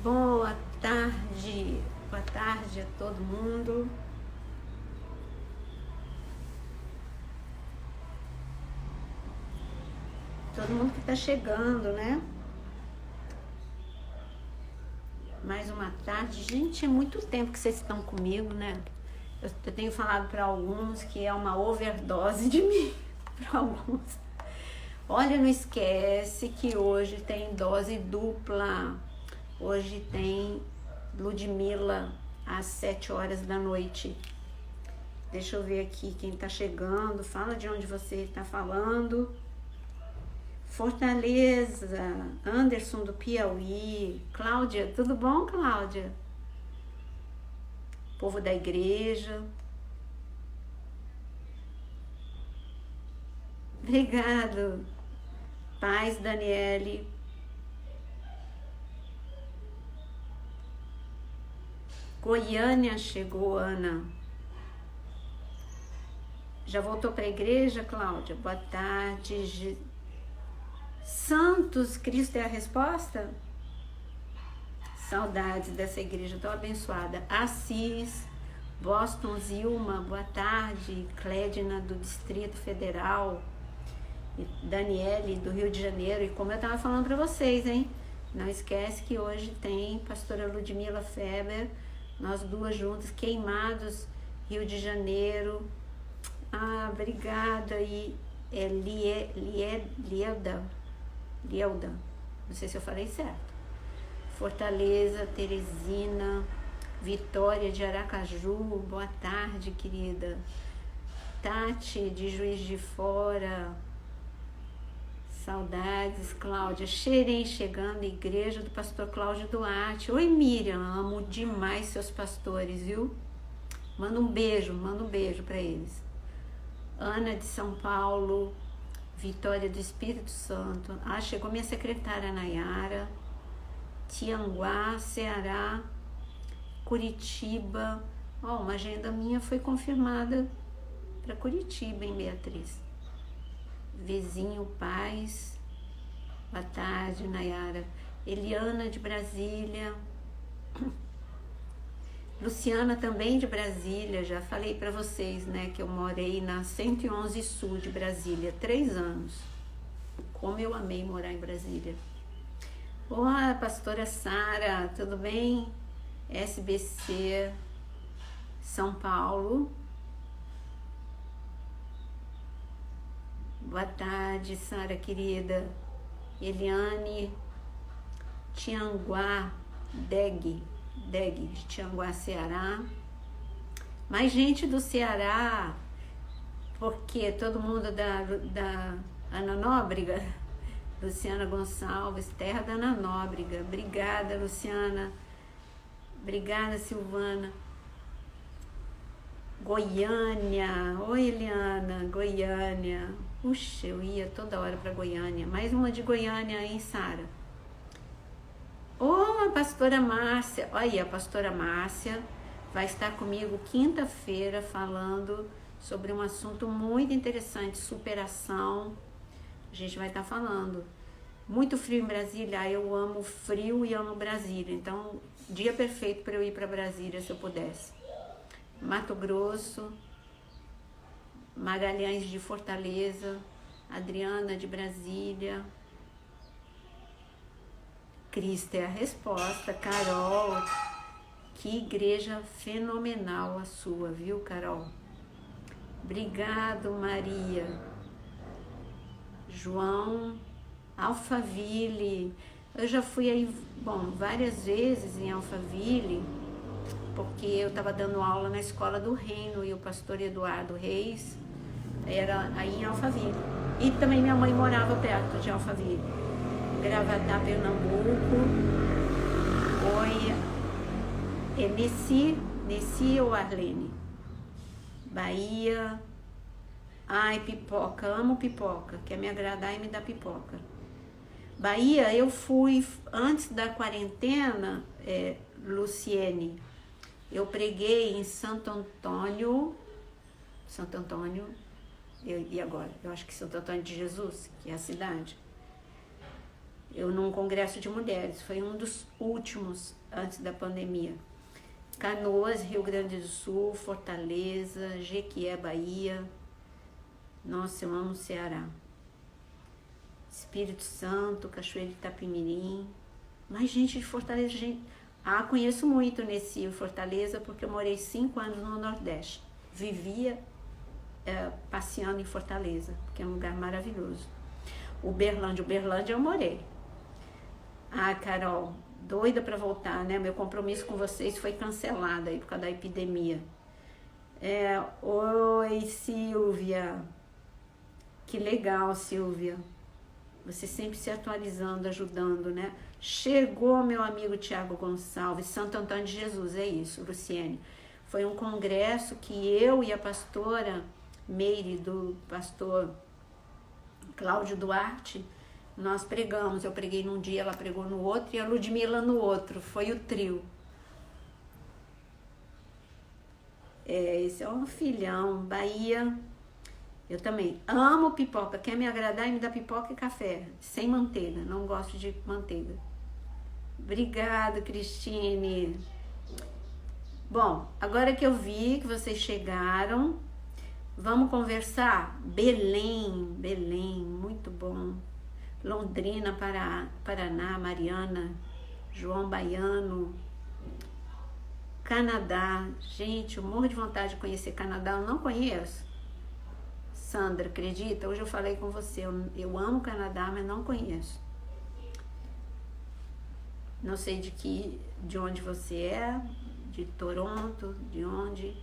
Boa tarde a todo mundo. Todo mundo que está chegando, né? Mais uma tarde. Gente, é muito tempo que vocês estão comigo, né? Eu tenho falado para alguns que é uma overdose de mim. Para alguns. Olha, não esquece que hoje tem dose dupla. Hoje tem Ludmilla às 7 horas da noite. Deixa eu ver aqui quem tá chegando. Fala de onde você está falando. Fortaleza, Anderson do Piauí. Cláudia, tudo bom, Cláudia? Povo da igreja. Obrigado. Paz, Daniele. Goiânia chegou, Ana. Já voltou para a igreja, Cláudia? Boa tarde. Santos, Cristo é a resposta? Saudades dessa igreja tão abençoada. Assis, Boston, Zilma, boa tarde. Clédina, do Distrito Federal. Daniele, do Rio de Janeiro. E como eu estava falando para vocês, hein? Não esquece que hoje tem pastora Ludmilla Feber, nós duas juntas, Queimados, Rio de Janeiro. Ah, obrigada. E Lielda, não sei se eu falei certo. Fortaleza, Teresina, Vitória de Aracaju, boa tarde, querida. Tati, de Juiz de Fora, saudades. Cláudia, Xerém chegando, igreja do pastor Cláudio Duarte. Oi, Miriam, amo demais seus pastores, viu? Manda um beijo para eles. Ana de São Paulo, Vitória do Espírito Santo. Ah, chegou minha secretária Nayara. Tianguá, Ceará, Curitiba. Ó, uma agenda minha foi confirmada para Curitiba, hein, Beatriz? Vizinho Paz. Boa tarde, Nayara. Eliana de Brasília. Luciana também de Brasília. Já falei para vocês, né, que eu morei na 111 Sul de Brasília 3 anos. Como eu amei morar em Brasília. Olá, pastora Sara, tudo bem? SBC São Paulo. Boa tarde, Sara querida. Eliane, Tianguá, Deg, de Tianguá, Ceará. Mais gente do Ceará, porque todo mundo da Ana Nóbrega, Luciana Gonçalves, terra da Ana Nóbrega. Obrigada, Luciana. Obrigada, Silvana. Goiânia. Oi, Eliana. Goiânia. Puxa, eu ia toda hora para Goiânia. Mais uma de Goiânia, hein, Sara? Oh, a pastora Márcia. Olha, a pastora Márcia vai estar comigo quinta-feira falando sobre um assunto muito interessante, superação. A gente vai estar falando. Muito frio em Brasília. Eu amo frio e amo Brasília. Então, dia perfeito para eu ir para Brasília, se eu pudesse. Mato Grosso, Magalhães de Fortaleza, Adriana de Brasília. Cristo é a resposta. Carol, que igreja fenomenal a sua, viu, Carol? Obrigado, Maria. João, Alphaville. Eu já fui aí, várias vezes em Alphaville, porque eu estava dando aula na Escola do Reino e o pastor Eduardo Reis era aí em Alphaville. E também minha mãe morava perto de Alphaville. Gravatá, Pernambuco. Oi, Nessi ou Arlene? Bahia. Ai, pipoca, amo pipoca, quer me agradar e me dá pipoca. Bahia, eu fui antes da quarentena, Luciene. Eu preguei em Santo Antônio, e agora? Eu acho que Santo Antônio de Jesus, que é a cidade. num congresso de mulheres, foi um dos últimos antes da pandemia. Canoas, Rio Grande do Sul, Fortaleza, Jequié, Bahia. Nossa, eu amo o Ceará. Espírito Santo, Cachoeira de Itapemirim. Mas gente de Fortaleza, gente... conheço muito nesse Fortaleza, porque eu morei 5 anos no Nordeste. Vivia passeando em Fortaleza, que é um lugar maravilhoso. Uberlândia eu morei. Carol, doida para voltar, né? Meu compromisso com vocês foi cancelado aí por causa da epidemia. Oi, Silvia. Que legal, Silvia. Você sempre se atualizando, ajudando, né? Chegou meu amigo Tiago Gonçalves, Santo Antônio de Jesus, é isso, Luciene. Foi um congresso que eu e a pastora Meire, do pastor Cláudio Duarte, nós pregamos. Eu preguei num dia, ela pregou no outro e a Ludmila no outro. Foi o trio. Esse é um filhão, Bahia. Eu também amo pipoca. Quer me agradar e me dá pipoca e café, sem manteiga. Não gosto de manteiga. Obrigada, Cristine. Bom, agora que eu vi que vocês chegaram, vamos conversar? Belém, muito bom. Londrina, Paraná, Mariana, João Baiano, Canadá. Gente, eu morro de vontade de conhecer Canadá, eu não conheço. Sandra, acredita? Hoje eu falei com você, eu amo o Canadá, mas não conheço. Não sei de onde você é, de Toronto, de onde.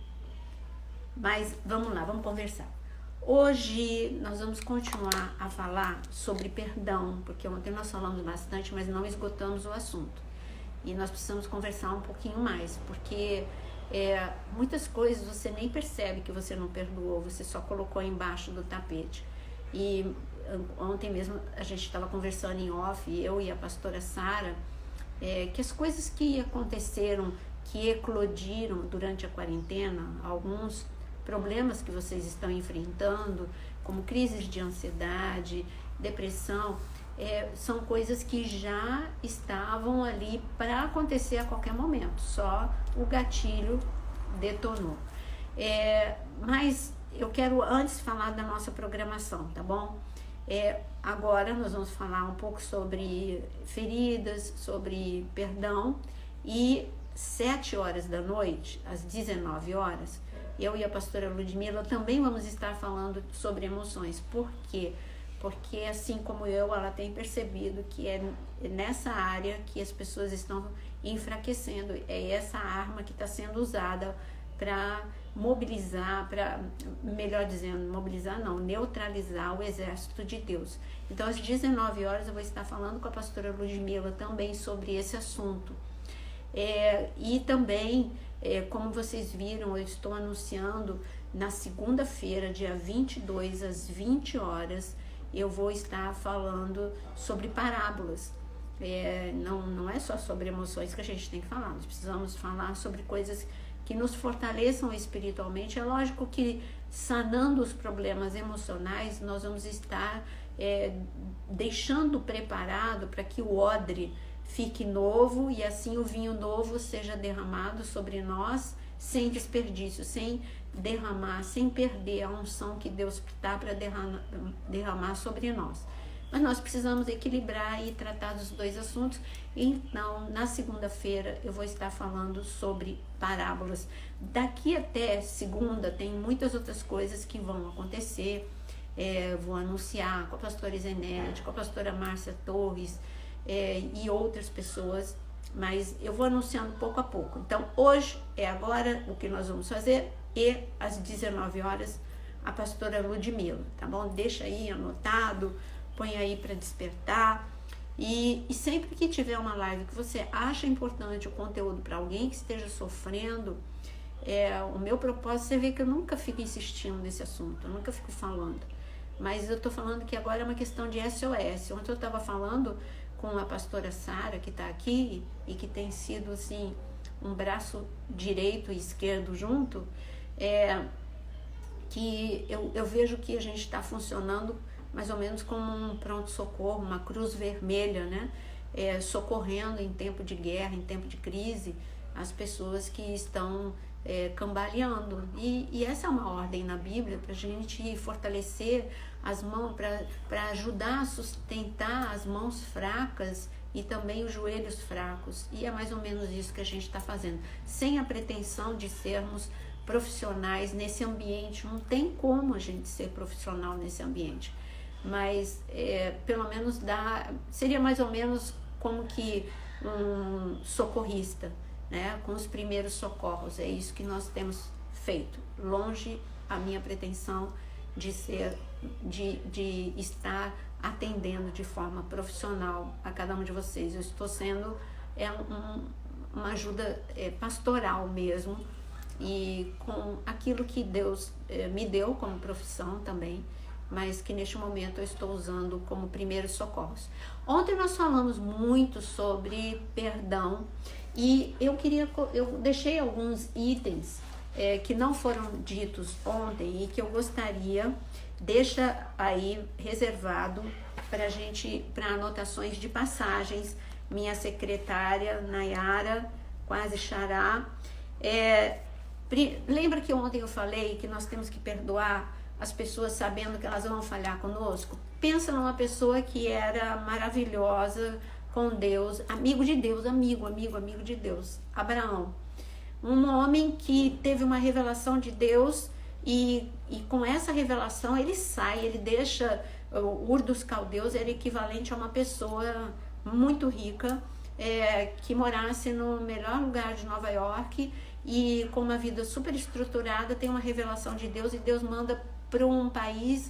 Mas vamos lá, vamos conversar. Hoje nós vamos continuar a falar sobre perdão, porque ontem nós falamos bastante, mas não esgotamos o assunto. E nós precisamos conversar um pouquinho mais, porque muitas coisas você nem percebe que você não perdoou, você só colocou embaixo do tapete. E ontem mesmo a gente estava conversando em off, eu e a pastora Sara, que as coisas que aconteceram, que eclodiram durante a quarentena, alguns problemas que vocês estão enfrentando, como crises de ansiedade, depressão, são coisas que já estavam ali para acontecer a qualquer momento, só o gatilho detonou. Mas eu quero antes falar da nossa programação, tá bom? Agora nós vamos falar um pouco sobre feridas, sobre perdão, e 7 horas da noite, às 19 horas, eu e a pastora Ludmila também vamos estar falando sobre emoções. Por quê? Porque assim como ela tem percebido que é nessa área que as pessoas estão enfraquecendo, é essa arma que está sendo usada para mobilizar, melhor dizendo, mobilizar não, neutralizar o exército de Deus. Então às 19 horas eu vou estar falando com a pastora Ludmila também sobre esse assunto. E também, como vocês viram, eu estou anunciando na segunda-feira, dia 22, às 20 horas, eu vou estar falando sobre parábolas. Não é só sobre emoções que a gente tem que falar, nós precisamos falar sobre coisas que nos fortaleçam espiritualmente. É lógico que sanando os problemas emocionais, nós vamos estar deixando preparado para que o odre fique novo e assim o vinho novo seja derramado sobre nós sem desperdício, sem derramar, sem perder a unção que Deus dá para derramar sobre nós. Mas nós precisamos equilibrar e tratar dos dois assuntos. Então, na segunda-feira eu vou estar falando sobre parábolas. Daqui até segunda tem muitas outras coisas que vão acontecer. Vou anunciar com a pastora Zenete, com a pastora Márcia Torres e outras pessoas, mas eu vou anunciando pouco a pouco. Então, hoje é agora o que nós vamos fazer, e às 19 horas a pastora Ludmila, tá bom? Deixa aí anotado, põe aí para despertar. E sempre que tiver uma live que você acha importante o conteúdo para alguém que esteja sofrendo, o meu propósito, você vê que eu nunca fico insistindo nesse assunto, eu nunca fico falando, mas eu tô falando que agora é uma questão de SOS. Ontem eu estava falando com a pastora Sara, que está aqui e que tem sido assim um braço direito e esquerdo junto, que eu vejo que a gente está funcionando mais ou menos como um pronto-socorro, uma cruz vermelha, né? Socorrendo em tempo de guerra, em tempo de crise, as pessoas que estão cambaleando. E essa é uma ordem na Bíblia para a gente fortalecer as mãos, para ajudar a sustentar as mãos fracas e também os joelhos fracos. E é mais ou menos isso que a gente está fazendo, sem a pretensão de sermos profissionais nesse ambiente. Não tem como a gente ser profissional nesse ambiente, mas pelo menos seria mais ou menos como que um socorrista, né, com os primeiros socorros. É isso que nós temos feito, longe a minha pretensão de estar atendendo de forma profissional a cada um de vocês. Eu estou sendo uma ajuda pastoral mesmo, e com aquilo que Deus me deu como profissão também, mas que neste momento eu estou usando como primeiros socorros. Ontem nós falamos muito sobre perdão, e eu deixei alguns itens que não foram ditos ontem e que eu gostaria, deixa aí reservado para anotações de passagens. Minha secretária Nayara, quase xará, lembra que ontem eu falei que nós temos que perdoar as pessoas sabendo que elas vão falhar conosco? Pensa numa pessoa que era maravilhosa com Deus, amigo de Deus, amigo de Deus, Abraão. Um homem que teve uma revelação de Deus, e com essa revelação ele deixa o Ur dos Caldeus. Era equivalente a uma pessoa muito rica, que morasse no melhor lugar de Nova York e com uma vida super estruturada, tem uma revelação de Deus, e Deus manda para um país,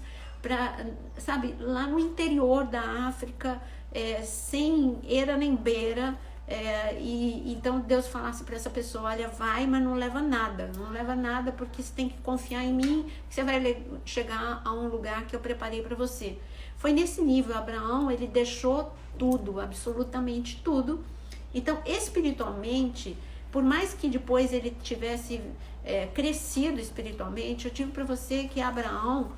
lá no interior da África, sem era nem beira, e então Deus falasse para essa pessoa: olha, vai, mas não leva nada, porque você tem que confiar em mim, que você vai chegar a um lugar que eu preparei para você. Foi nesse nível. Abraão, ele deixou tudo, absolutamente tudo. Então, espiritualmente, por mais que depois ele tivesse crescido espiritualmente, eu digo para você que Abraão,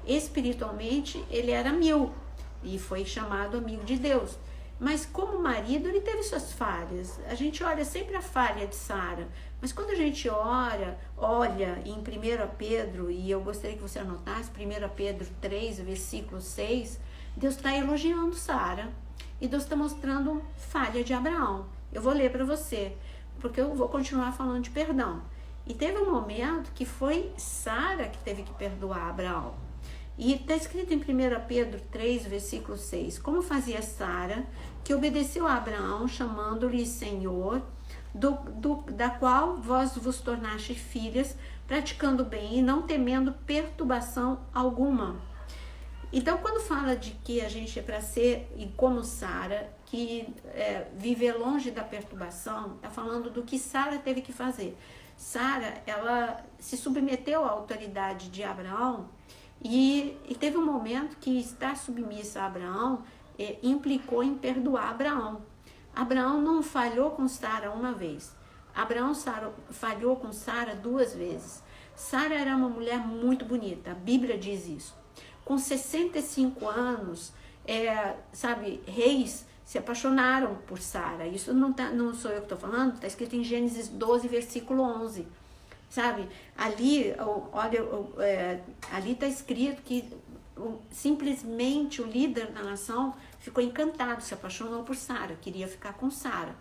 espiritualmente, ele era 1000 e foi chamado amigo de Deus. Mas como marido, ele teve suas falhas. A gente olha sempre a falha de Sara, mas quando a gente olha em 1 Pedro, e eu gostaria que você anotasse, 1 Pedro 3, versículo 6, Deus está elogiando Sara, e Deus está mostrando falha de Abraão. Eu vou ler para você, porque eu vou continuar falando de perdão. E teve um momento que foi Sara que teve que perdoar Abraão. E está escrito em 1 Pedro 3, versículo 6, como fazia Sara, que obedeceu a Abraão, chamando-lhe Senhor, da qual vós vos tornaste filhas, praticando bem e não temendo perturbação alguma. Então, quando fala de que a gente é para ser como Sara, que viver longe da perturbação, está falando do que Sara teve que fazer. Sara, ela se submeteu à autoridade de Abraão, e teve um momento que estar submissa a Abraão implicou em perdoar Abraão. Abraão não falhou com Sara uma vez. Abraão falhou com Sara 2 vezes. Sara era uma mulher muito bonita, a Bíblia diz isso. Com 65 anos, reis se apaixonaram por Sara. Isso não sou eu que estou falando, está escrito em Gênesis 12, versículo 11. Sabe, ali está escrito que simplesmente o líder da nação ficou encantado, se apaixonou por Sara, queria ficar com Sara.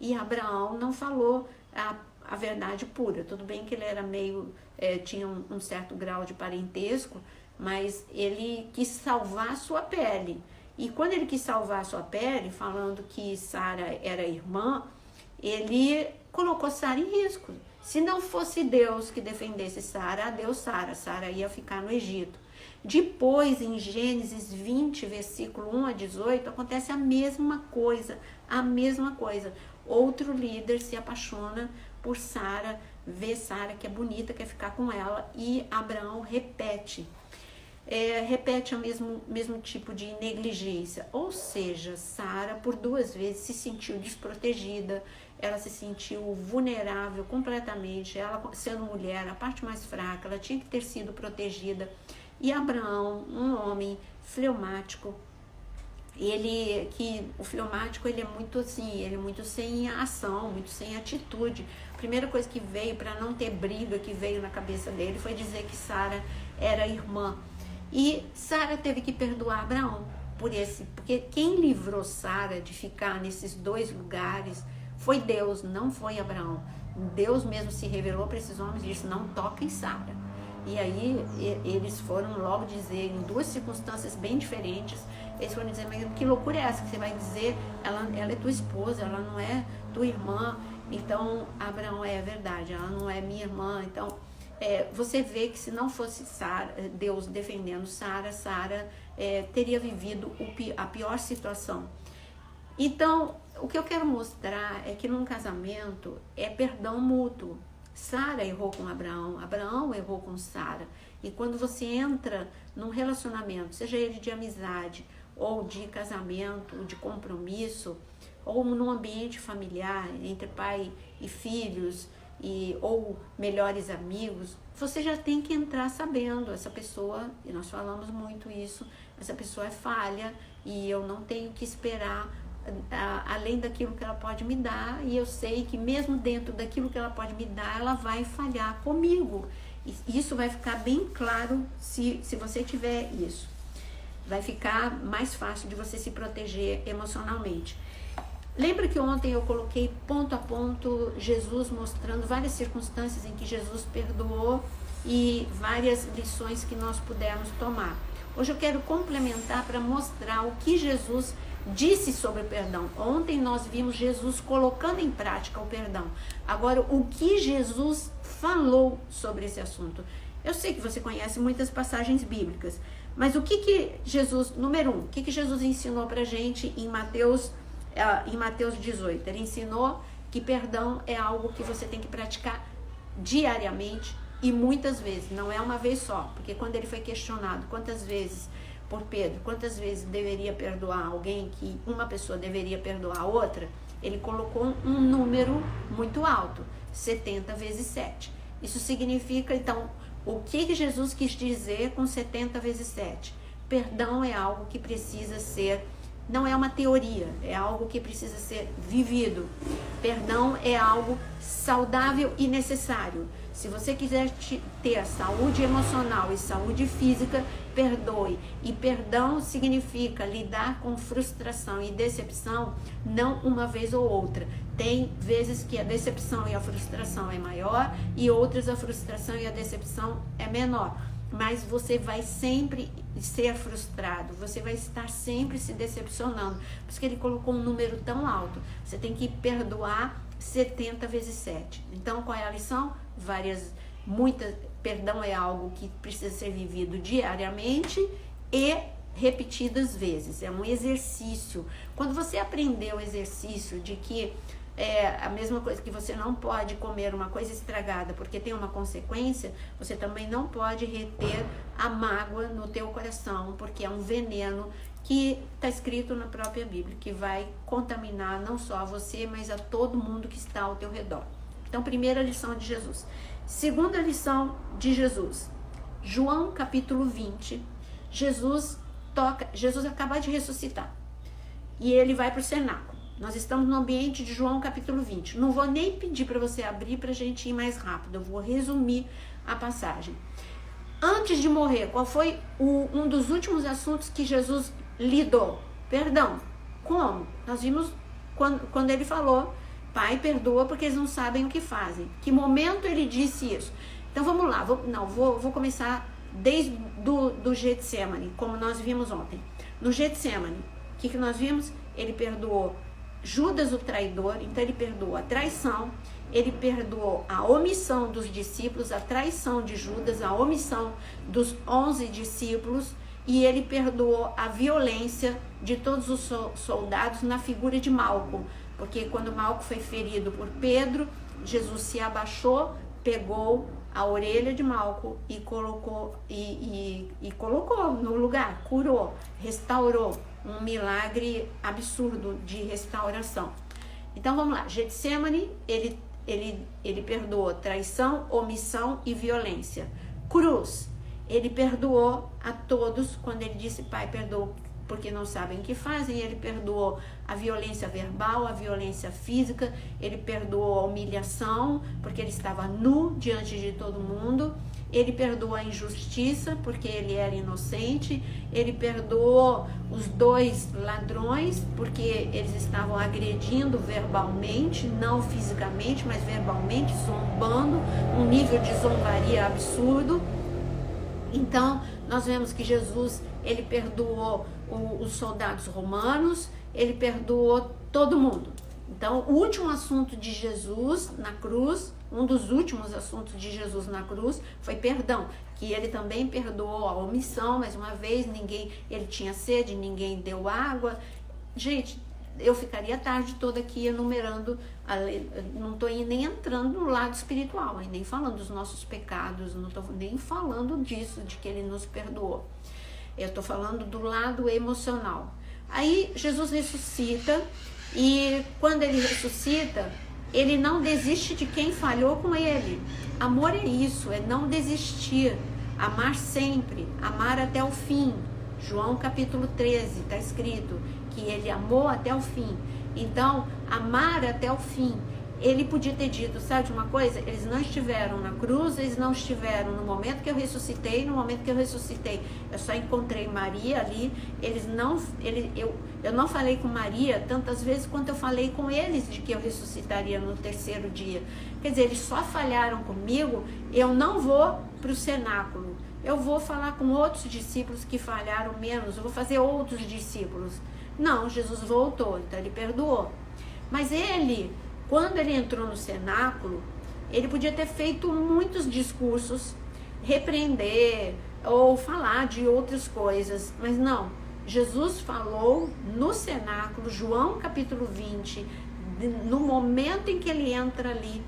E Abraão não falou a verdade pura. Tudo bem que ele era tinha um certo grau de parentesco, mas ele quis salvar a sua pele. E quando ele quis salvar a sua pele, falando que Sara era irmã, ele colocou Sara em risco. Se não fosse Deus que defendesse Sara, adeus Sara. Sara ia ficar no Egito. Depois, em Gênesis 20, versículo 1 a 18, acontece a mesma coisa. Outro líder se apaixona por Sara, vê Sara que é bonita, quer ficar com ela, e Abraão repete o mesmo tipo de negligência. Ou seja, Sara por 2 vezes se sentiu desprotegida, ela se sentiu vulnerável completamente. Ela, sendo mulher, a parte mais fraca, ela tinha que ter sido protegida. E Abraão, um homem fleumático. O fleumático, ele é muito assim, ele é muito sem ação, muito sem atitude. A primeira coisa que veio, para não ter briga, que veio na cabeça dele, foi dizer que Sara era irmã. E Sara teve que perdoar Abraão porque quem livrou Sara de ficar nesses dois lugares foi Deus, não foi Abraão. Deus mesmo se revelou para esses homens e disse: não toquem Sara. E aí eles foram logo dizer, em duas circunstâncias bem diferentes, eles foram dizer: mas que loucura é essa que você vai dizer? Ela é tua esposa, ela não é tua irmã. Então Abraão, é verdade, ela não é minha irmã. Então você vê que se não fosse Deus defendendo Sara teria vivido a pior situação. Então o que eu quero mostrar é que num casamento é perdão mútuo. Sara errou com Abraão, Abraão errou com Sara. E quando você entra num relacionamento, seja ele de amizade, ou de casamento, ou de compromisso, ou num ambiente familiar, entre pai e filhos, ou melhores amigos, você já tem que entrar sabendo, essa pessoa, e nós falamos muito isso, essa pessoa é falha, e eu não tenho que esperar além daquilo que ela pode me dar, e eu sei que mesmo dentro daquilo que ela pode me dar, ela vai falhar comigo. Isso vai ficar bem claro se você tiver isso. Vai ficar mais fácil de você se proteger emocionalmente. Lembra que ontem eu coloquei ponto a ponto Jesus mostrando várias circunstâncias em que Jesus perdoou e várias lições que nós pudemos tomar. Hoje eu quero complementar para mostrar o que Jesus disse sobre o perdão. Ontem nós vimos Jesus colocando em prática o perdão. Agora, o que Jesus falou sobre esse assunto? Eu sei que você conhece muitas passagens bíblicas, mas o que Jesus, número 1, o que Jesus ensinou pra gente em Mateus 18? Ele ensinou que perdão é algo que você tem que praticar diariamente e muitas vezes, não é uma vez só, porque quando ele foi questionado quantas vezes por Pedro, quantas vezes deveria perdoar alguém, que uma pessoa deveria perdoar a outra, ele colocou um número muito alto, 70 vezes 7. Isso significa, então, o que Jesus quis dizer com 70 vezes 7? Perdão é algo que precisa ser, não é uma teoria, é algo que precisa ser vivido. Perdão é algo saudável e necessário. Se você quiser ter saúde emocional e saúde física, perdoe. E perdão significa lidar com frustração e decepção, não uma vez ou outra. Tem vezes que a decepção e a frustração é maior e outras a frustração e a decepção é menor. Mas você vai sempre ser frustrado, você vai estar sempre se decepcionando. Por isso que ele colocou um número tão alto. Você tem que perdoar 70 vezes 7. Então, qual é a lição? Perdão é algo que precisa ser vivido diariamente e repetidas vezes. É um exercício. Quando você aprender o exercício de que é a mesma coisa que você não pode comer uma coisa estragada porque tem uma consequência, você também não pode reter a mágoa no teu coração, porque é um veneno que está escrito na própria Bíblia, que vai contaminar não só a você, mas a todo mundo que está ao teu redor. Então, primeira lição de Jesus. Segunda lição de Jesus, João capítulo 20, Jesus acaba de ressuscitar e ele vai para o cenáculo. Nós estamos no ambiente de João capítulo 20. Não vou nem pedir para você abrir para a gente ir mais rápido, eu vou resumir a passagem. Antes de morrer, qual foi um dos últimos assuntos que Jesus lidou? Perdão. Como? Nós vimos quando ele falou: Pai, perdoa porque eles não sabem o que fazem. Que momento ele disse isso? Então vamos lá, vou começar desde do Getsemane, como nós vimos ontem. No Getsemane, o que nós vimos? Ele perdoou Judas, o traidor, então ele perdoou a traição, ele perdoou a omissão dos discípulos, a traição de Judas, a omissão dos 11 discípulos, e ele perdoou a violência de todos os soldados na figura de Malco, porque quando Malco foi ferido por Pedro, Jesus se abaixou, pegou a orelha de Malco e colocou no lugar, curou, restaurou, um milagre absurdo de restauração. Então vamos lá, Getsemane, ele perdoou traição, omissão e violência. Cruz, ele perdoou a todos quando ele disse, Pai, perdoa porque não sabem o que fazem. Ele perdoou a violência verbal, a violência física, ele perdoou a humilhação, porque ele estava nu diante de todo mundo, ele perdoou a injustiça, porque ele era inocente, ele perdoou os 2 ladrões, porque eles estavam agredindo verbalmente, não fisicamente, mas verbalmente, zombando, um nível de zombaria absurdo. Então, nós vemos que Jesus, ele perdoou os soldados romanos, ele perdoou todo mundo. Então, o último assunto de Jesus na cruz, um dos últimos assuntos de Jesus na cruz foi perdão, que ele também perdoou a omissão, mais uma vez, ele tinha sede, ninguém deu água. Gente, eu ficaria a tarde toda aqui enumerando, não estou nem entrando no lado espiritual, nem falando dos nossos pecados, não estou nem falando disso, de que ele nos perdoou. Eu estou falando do lado emocional. Aí Jesus ressuscita, e quando ele ressuscita, ele não desiste de quem falhou com ele. Amor é isso, é não desistir, amar sempre, amar até o fim. João capítulo 13, está escrito que ele amou até o fim. Então, amar até o fim. Ele podia ter dito, sabe de uma coisa? Eles não estiveram na cruz, eles não estiveram no momento que eu ressuscitei, eu só encontrei Maria ali, eu não falei com Maria tantas vezes quanto eu falei com eles de que eu ressuscitaria no 3º dia. Quer dizer, eles só falharam comigo, eu não vou para o cenáculo, eu vou falar com outros discípulos que falharam menos, eu vou fazer outros discípulos. Não, Jesus voltou, então ele perdoou. Mas ele, quando ele entrou no cenáculo, ele podia ter feito muitos discursos, repreender ou falar de outras coisas, mas não. Jesus falou no cenáculo, João capítulo 20, no momento em que ele entra ali,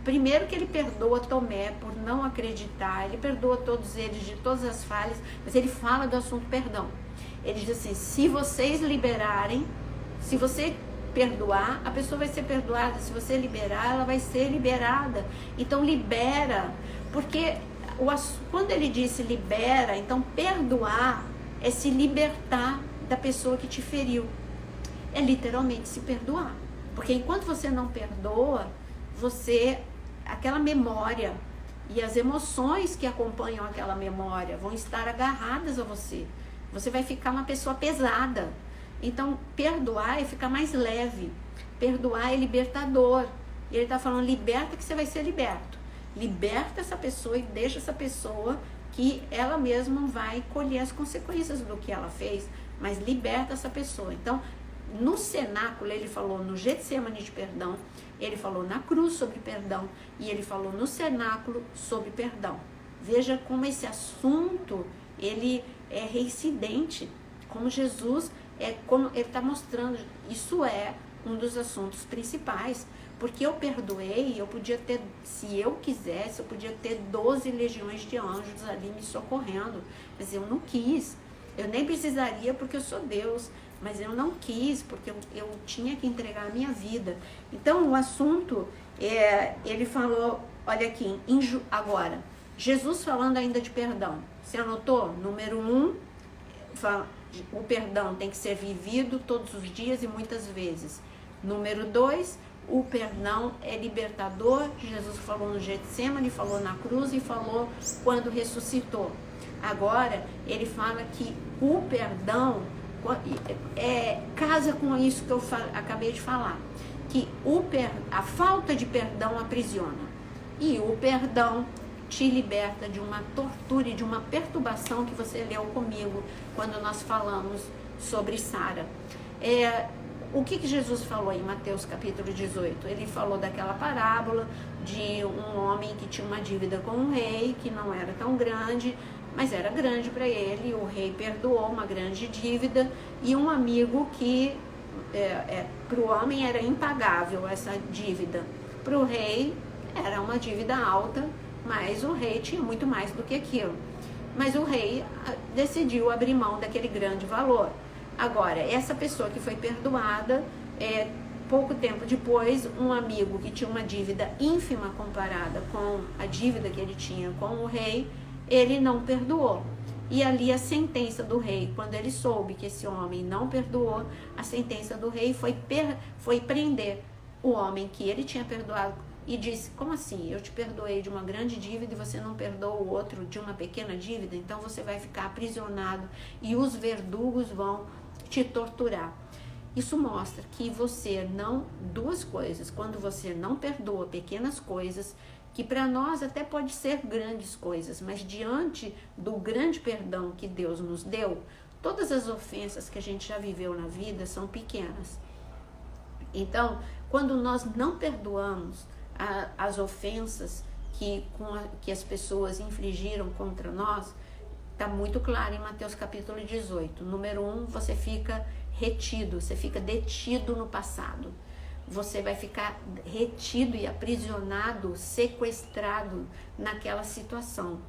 primeiro que ele perdoa Tomé por não acreditar, ele perdoa todos eles de todas as falhas, mas ele fala do assunto perdão. Ele diz assim, se vocês liberarem, se você perdoar, a pessoa vai ser perdoada. Se você liberar, ela vai ser liberada. Então libera, porque quando ele disse libera, então perdoar é se libertar da pessoa que te feriu. É literalmente se perdoar. Porque enquanto você não perdoa, aquela memória e as emoções que acompanham aquela memória vão estar agarradas a você. Você vai ficar uma pessoa pesada. Então, perdoar é ficar mais leve. Perdoar é libertador. E ele está falando, liberta que você vai ser liberto. Liberta essa pessoa e deixa essa pessoa que ela mesma vai colher as consequências do que ela fez, mas liberta essa pessoa. Então, no cenáculo, ele falou no Getsemane de perdão, ele falou na cruz sobre perdão, e ele falou no cenáculo sobre perdão. Veja como assunto, ele é reincidente, como Jesus, como ele está mostrando, isso é um dos assuntos principais, porque eu perdoei, eu podia ter, se eu quisesse, eu podia ter 12 legiões de anjos ali me socorrendo, mas eu não quis, eu nem precisaria porque eu sou Deus, mas eu não quis, porque eu tinha que entregar a minha vida. Então o assunto, ele falou, olha aqui, agora, Jesus falando ainda de perdão, você anotou? Número 1, o perdão tem que ser vivido todos os dias e muitas vezes. Número 2, o perdão é libertador. Jesus falou no Getsemane, falou na cruz e falou quando ressuscitou. Agora, ele fala que o perdão casa com isso que eu acabei de falar, que a falta de perdão aprisiona, e o perdão te liberta de uma tortura e de uma perturbação que você leu comigo quando nós falamos sobre Sara. O que Jesus falou em Mateus capítulo 18? Ele falou daquela parábola de um homem que tinha uma dívida com um rei, que não era tão grande, mas era grande para ele. O rei perdoou uma grande dívida, e um amigo que para o homem era impagável essa dívida. Para o rei era uma dívida alta, mas o rei tinha muito mais do que aquilo. Mas o rei decidiu abrir mão daquele grande valor. Agora, essa pessoa que foi perdoada, pouco tempo depois, um amigo que tinha uma dívida ínfima comparada com a dívida que ele tinha com o rei, ele não perdoou. E ali a sentença do rei, quando ele soube que esse homem não perdoou, a sentença do rei foi prender o homem que ele tinha perdoado e disse: como assim? Eu te perdoei de uma grande dívida e você não perdoa o outro de uma pequena dívida? Então você vai ficar aprisionado e os verdugos vão te torturar. Isso mostra que você não... Duas coisas: quando você não perdoa pequenas coisas, que para nós até pode ser grandes coisas, mas diante do grande perdão que Deus nos deu, todas as ofensas que a gente já viveu na vida são pequenas. Então, quando nós não perdoamos as ofensas que as pessoas infligiram contra nós, está muito claro em Mateus capítulo 18. Número 1, você fica retido, você fica detido no passado. Você vai ficar retido e aprisionado, sequestrado naquela situação.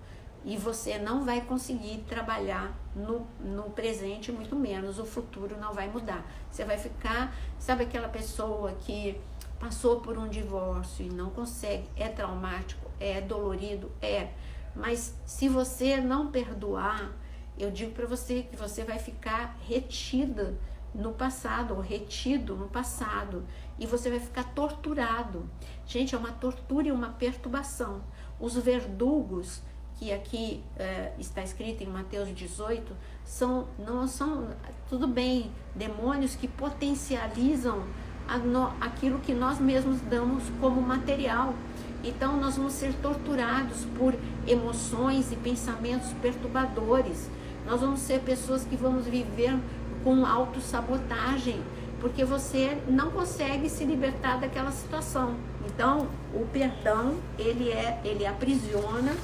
E você não vai conseguir trabalhar no presente, muito menos o futuro não vai mudar. Você vai ficar, sabe aquela pessoa que passou por um divórcio e não consegue, é traumático, é dolorido, mas se você não perdoar, eu digo para você que você vai ficar retida no passado, ou retido no passado, e você vai ficar torturado. Gente, é uma tortura e uma perturbação. Os verdugos, que aqui está escrito em Mateus 18, não são, tudo bem, demônios que potencializam aquilo que nós mesmos damos como material. Então nós vamos ser torturados por emoções e pensamentos perturbadores. Nós vamos ser pessoas que vamos viver com autossabotagem, porque você não consegue se libertar daquela situação. Então, o perdão, ele aprisiona,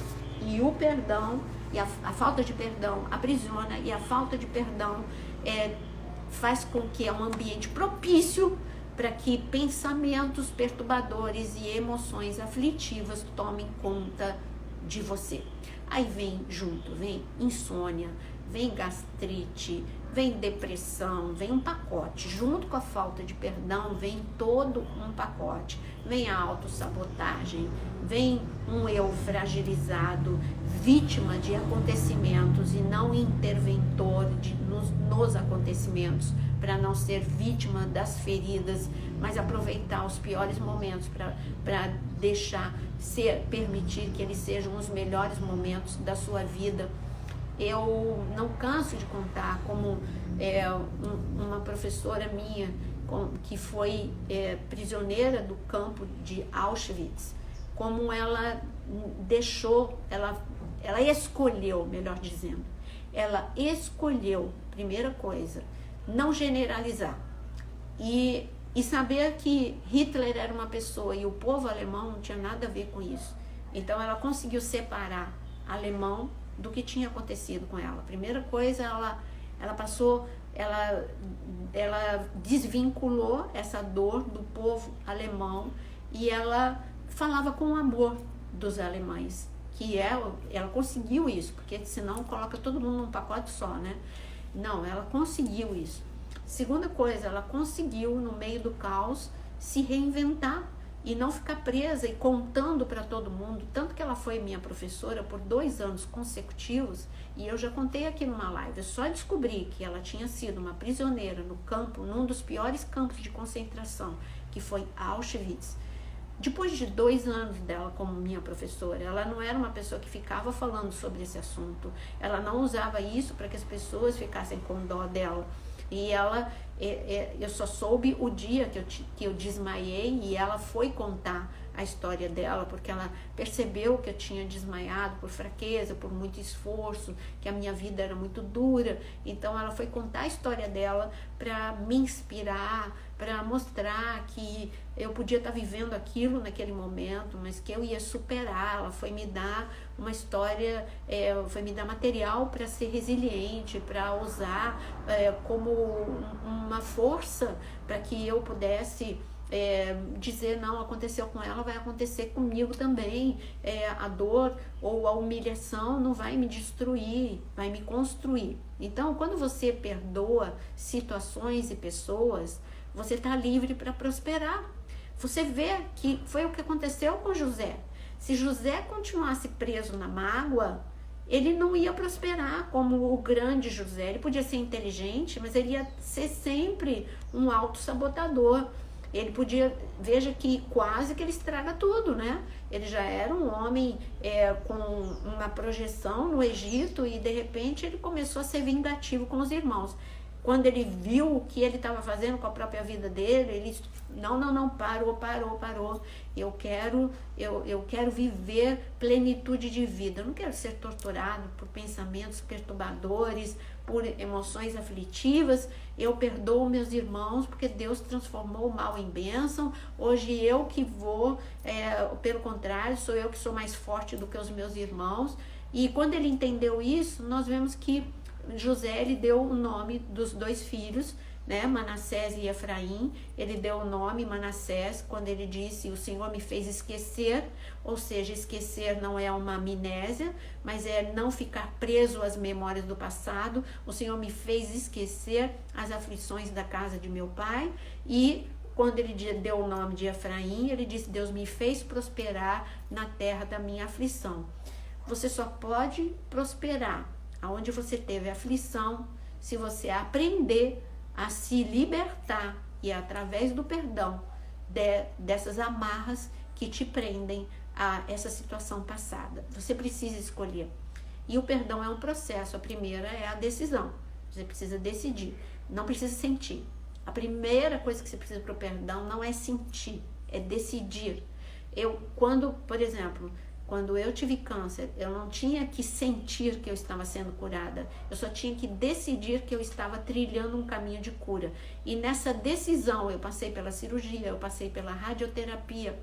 e o perdão, e a falta de perdão aprisiona, e a falta de perdão faz com que é um ambiente propício para que pensamentos perturbadores e emoções aflitivas tomem conta de você. Aí vem junto, vem insônia, vem gastrite, vem depressão, vem um pacote. Junto com a falta de perdão, vem todo um pacote. Vem a autossabotagem, vem um eu fragilizado, vítima de acontecimentos e não interventor nos acontecimentos, para não ser vítima das feridas, mas aproveitar os piores momentos para permitir que eles sejam os melhores momentos da sua vida. Eu não canso de contar como uma professora minha, que foi prisioneira do campo de Auschwitz, como ela deixou, ela escolheu, melhor dizendo, ela escolheu, primeira coisa, não generalizar e saber que Hitler era uma pessoa e o povo alemão não tinha nada a ver com isso. Então ela conseguiu separar alemão do que tinha acontecido com ela. Primeira coisa, ela desvinculou essa dor do povo alemão e ela falava com o amor dos alemães, que ela conseguiu isso, porque senão coloca todo mundo num pacote só, né? Não, ela conseguiu isso. Segunda coisa, ela conseguiu, no meio do caos, se reinventar e não ficar presa e contando para todo mundo. Tanto que ela foi minha professora por 2 anos consecutivos, e eu já contei aqui numa live. Eu só descobri que ela tinha sido uma prisioneira no campo, num dos piores campos de concentração, que foi Auschwitz, depois de 2 anos dela como minha professora. Ela não era uma pessoa que ficava falando sobre esse assunto, ela não usava isso para que as pessoas ficassem com dó dela. E eu só soube o dia que eu desmaiei, e ela foi contar a história dela, porque ela percebeu que eu tinha desmaiado por fraqueza, por muito esforço, que a minha vida era muito dura. Então ela foi contar a história dela para me inspirar, para mostrar que eu podia estar vivendo aquilo naquele momento, mas que eu ia superar. Ela foi me dar uma história, foi me dar material para ser resiliente, para usar como uma força para que eu pudesse dizer: não, aconteceu com ela, vai acontecer comigo também. A dor ou a humilhação não vai me destruir, vai me construir. Então, quando você perdoa situações e pessoas, você está livre para prosperar. Você vê que foi o que aconteceu com José. Se José continuasse preso na mágoa, ele não ia prosperar como o grande José. Ele podia ser inteligente, mas ele ia ser sempre um autossabotador. Ele podia, veja que quase que ele estraga tudo, né? Ele já era um homem com uma projeção no Egito e de repente ele começou a ser vingativo com os irmãos. Quando ele viu o que ele estava fazendo com a própria vida dele, ele não, parou. Eu quero viver plenitude de vida. Eu não quero ser torturado por pensamentos perturbadores, por emoções aflitivas. Eu perdoo meus irmãos porque Deus transformou o mal em bênção. Hoje eu que vou, pelo contrário, sou eu que sou mais forte do que os meus irmãos. E quando ele entendeu isso, nós vemos que José, ele deu o nome dos 2 filhos, né, Manassés e Efraim. Ele deu o nome Manassés quando ele disse: o Senhor me fez esquecer, ou seja, esquecer não é uma amnésia, mas é não ficar preso às memórias do passado. O Senhor me fez esquecer as aflições da casa de meu pai. E quando ele deu o nome de Efraim, ele disse: Deus me fez prosperar na terra da minha aflição. Você só pode prosperar aonde você teve aflição, se você aprender a se libertar e através do perdão dessas amarras que te prendem a essa situação passada. Você precisa escolher. E o perdão é um processo. A primeira é a decisão. Você precisa decidir, não precisa sentir. A primeira coisa que você precisa para o perdão não é sentir, é decidir. Por exemplo, quando eu tive câncer, eu não tinha que sentir que eu estava sendo curada. Eu só tinha que decidir que eu estava trilhando um caminho de cura. E nessa decisão, eu passei pela cirurgia, eu passei pela radioterapia.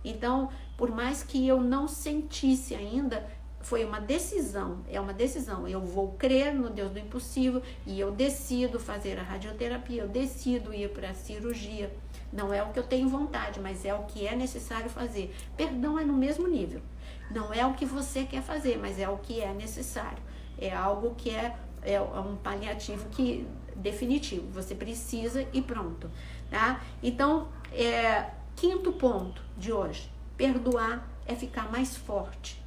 Então, por mais que eu não sentisse ainda, foi uma decisão, é uma decisão. Eu vou crer no Deus do impossível e eu decido fazer a radioterapia, eu decido ir para a cirurgia. Não é o que eu tenho vontade, mas é o que é necessário fazer. Perdão é no mesmo nível. Não é o que você quer fazer, mas é o que é necessário. É algo que é um paliativo definitivo. Você precisa e pronto. Tá? Então, quinto ponto de hoje. Perdoar é ficar mais forte.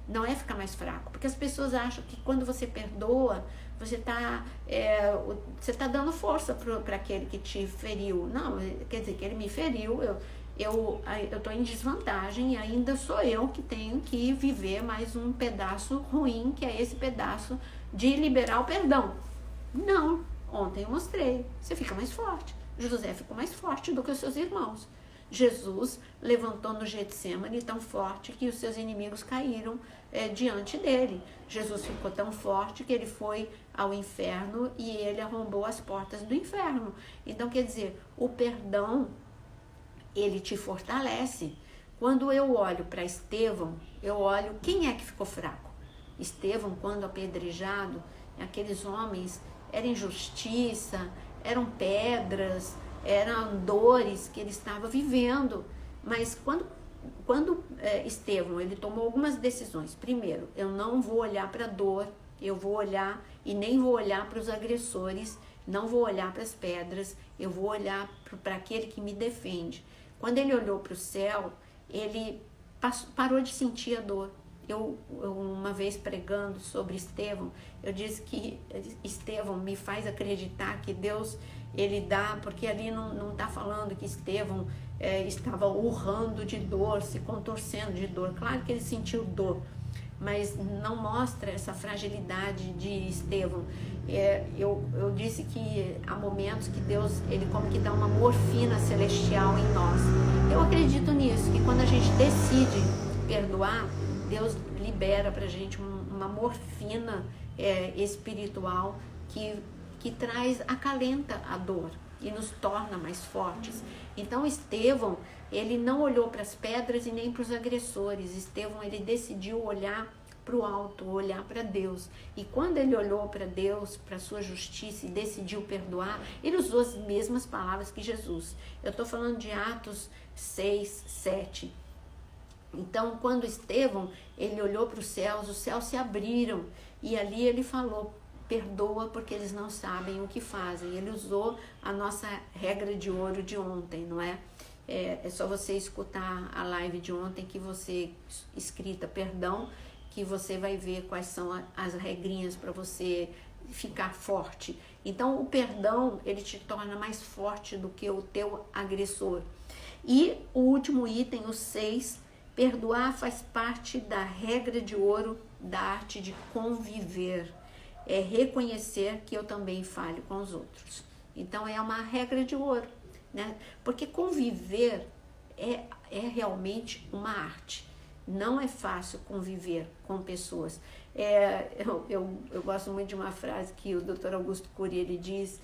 Não é ficar mais fraco. Porque as pessoas acham que quando você perdoa, você está dando força para aquele que te feriu. Não, quer dizer, que ele me feriu, eu estou em desvantagem e ainda sou eu que tenho que viver mais um pedaço ruim, que é esse pedaço de liberar o perdão. Não, ontem eu mostrei, você fica mais forte. José ficou mais forte do que os seus irmãos. Jesus levantou no Getsemane tão forte que os seus inimigos caíram diante dele. Jesus ficou tão forte que ele foi ao inferno e ele arrombou as portas do inferno. Então, quer dizer, o perdão, ele te fortalece. Quando eu olho para Estevão, eu olho quem é que ficou fraco. Estevão, quando apedrejado, aqueles homens, era injustiça, eram pedras, eram dores que ele estava vivendo. Mas quando Estevão, ele tomou algumas decisões. Primeiro, eu não vou olhar para a dor, eu vou olhar e nem vou olhar para os agressores, não vou olhar para as pedras, eu vou olhar para aquele que me defende. Quando ele olhou para o céu, ele parou de sentir a dor. Eu, uma vez pregando sobre Estevão, eu disse que Estevão me faz acreditar que Deus, ele dá, porque ali não está falando que Estevão estava urrando de dor, se contorcendo de dor. Claro que ele sentiu dor, mas não mostra essa fragilidade de Estevão. Eu disse que há momentos que Deus, ele como que dá uma morfina celestial em nós. Eu acredito nisso, que quando a gente decide perdoar, Deus libera pra gente uma morfina espiritual que acalenta a dor e nos torna mais fortes. Então Estevão, ele não olhou para as pedras e nem para os agressores. Estevão, ele decidiu olhar para o alto, olhar para Deus. E quando ele olhou para Deus, para a sua justiça e decidiu perdoar, ele usou as mesmas palavras que Jesus. Eu estou falando de Atos 6, 7. Então, quando Estevão, ele olhou para os céus se abriram e ali ele falou: perdoa porque eles não sabem o que fazem. Ele usou a nossa regra de ouro de ontem, não é? É só você escutar a live de ontem que você escrita perdão, que você vai ver quais são as regrinhas para você ficar forte. Então o perdão, ele te torna mais forte do que o teu agressor. E o último item, o 6, perdoar faz parte da regra de ouro da arte de conviver. É reconhecer que eu também falho com os outros. Então é uma regra de ouro, né? Porque conviver é realmente uma arte. Não é fácil conviver com pessoas. Eu gosto muito de uma frase que o Dr. Augusto Cury, ele diz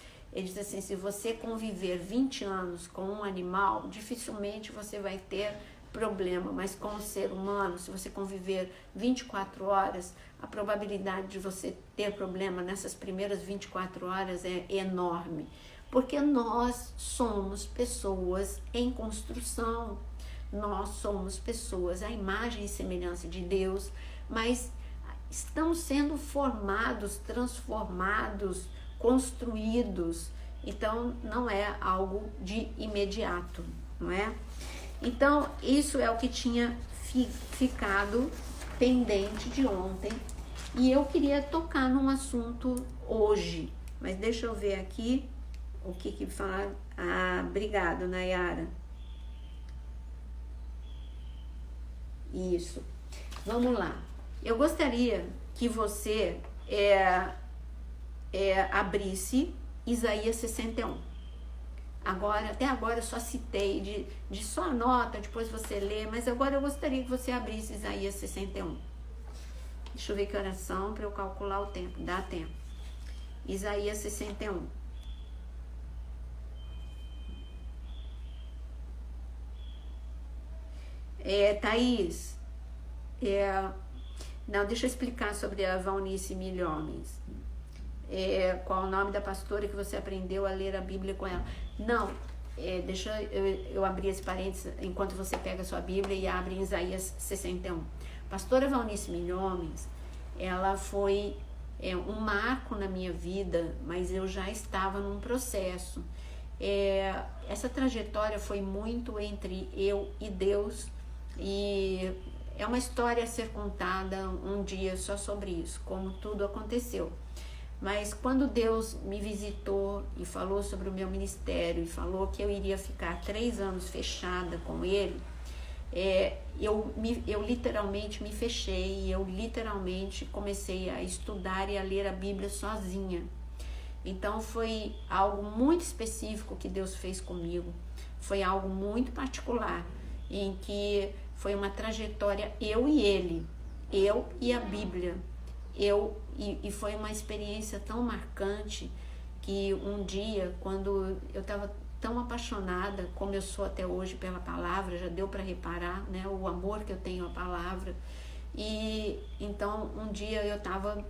assim, se você conviver 20 anos com um animal, dificilmente você vai ter problema, mas com o ser humano, se você conviver 24 horas, a probabilidade de você ter problema nessas primeiras 24 horas é enorme, porque nós somos pessoas em construção, nós somos pessoas à imagem e semelhança de Deus, mas estamos sendo formados, transformados, construídos, então não é algo de imediato, não é? Então isso é o que tinha ficado pendente de ontem e eu queria tocar num assunto hoje, mas deixa eu ver aqui o que fala. Obrigado, Nayara. Isso, vamos lá. Eu gostaria que você abrisse Isaías 61. Até agora eu só citei, de só anota, depois você lê, mas agora eu gostaria que você abrisse Isaías 61. Deixa eu ver que horas são para eu calcular o tempo, dá tempo. Isaías 61. Thaís, não, deixa eu explicar sobre a Valnice Milhomens. Qual o nome da pastora que você aprendeu a ler a Bíblia com ela? Não, deixa eu abrir esse parênteses enquanto você pega a sua Bíblia e abre em Isaías 61. Pastora Valnice Milhomens, ela foi um marco na minha vida, mas eu já estava num processo. Essa trajetória foi muito entre eu e Deus, e é uma história a ser contada um dia só sobre isso, como tudo aconteceu. Mas quando Deus me visitou e falou sobre o meu ministério e falou que eu iria ficar 3 anos fechada com Ele, eu literalmente me fechei e eu literalmente comecei a estudar e a ler a Bíblia sozinha. Então foi algo muito específico que Deus fez comigo, foi algo muito particular, em que foi uma trajetória eu e Ele, eu e a Bíblia. E foi uma experiência tão marcante que um dia, quando eu estava tão apaixonada, como eu sou até hoje pela palavra, já deu para reparar, né, o amor que eu tenho à palavra, e então um dia eu estava